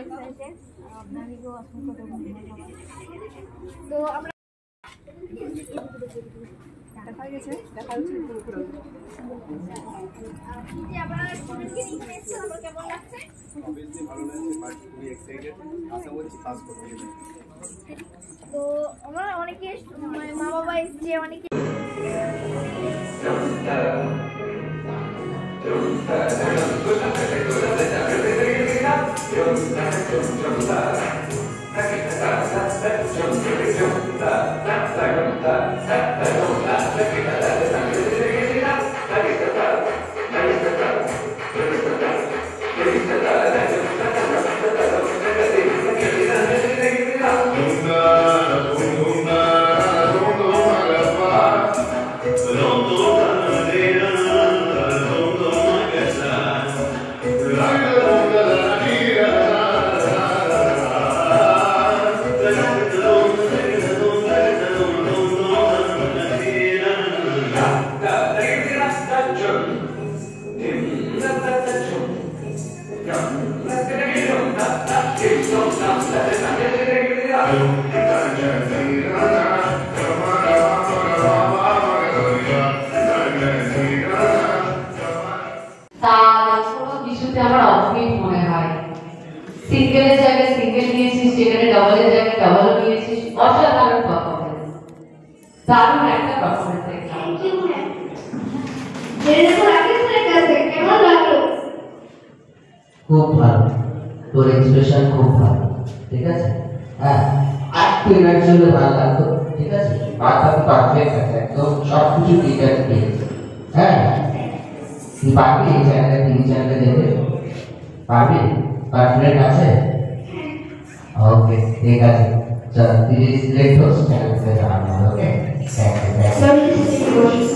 Excited আপনাদেরকেও অসংখ্য ধন্যবাদ। তো আমরা দেখা গেছে দেখা হচ্ছে পুরো আপনারা স্টুডেন্টকে নিয়ে এসেছেন, আপনার কেমন লাগছে? অবভিয়াসলি ভালো লাগছে, বাট খুবই এক্সাইটেড, আশা করছি পাস করব। তো আমরা অনেকে মা বাবা এসছে, অনেকে আমার অদ্ভুত মনে হয়। সিঙ্গেলের জায়গায় সিঙ্গেল নিয়েছিস, যেখানে ডবলের জায়গায় ডবল নিয়েছিস, অসাধারণ পারফরমেন্স, দারুণ একটা পারফরমেন্স। Thank you ma'am. যেরকম রাকেশ স্যারের কাছে কেমন লাগলো? খুব ভালো, তোর এক্সপ্রেশন খুব ভালো, ঠিক আছে? হ্যাঁ, একটু এনার্জি ভালো লাগতো, ঠিক আছে? বাকি পারফেক্ট আছে, একদম সব কিছু ঠিক আছে। হ্যাঁ, বাকি এই চ্যানেলে 3 চ্যানেলে দেখে পারবি? কনফিডেন্ট আছে? ওকে, ঠিক আছে, চল তুই সিলেক্ট হোস চ্যানেল থেকে জানাবো। ওকে, থ্যাংক ইউ।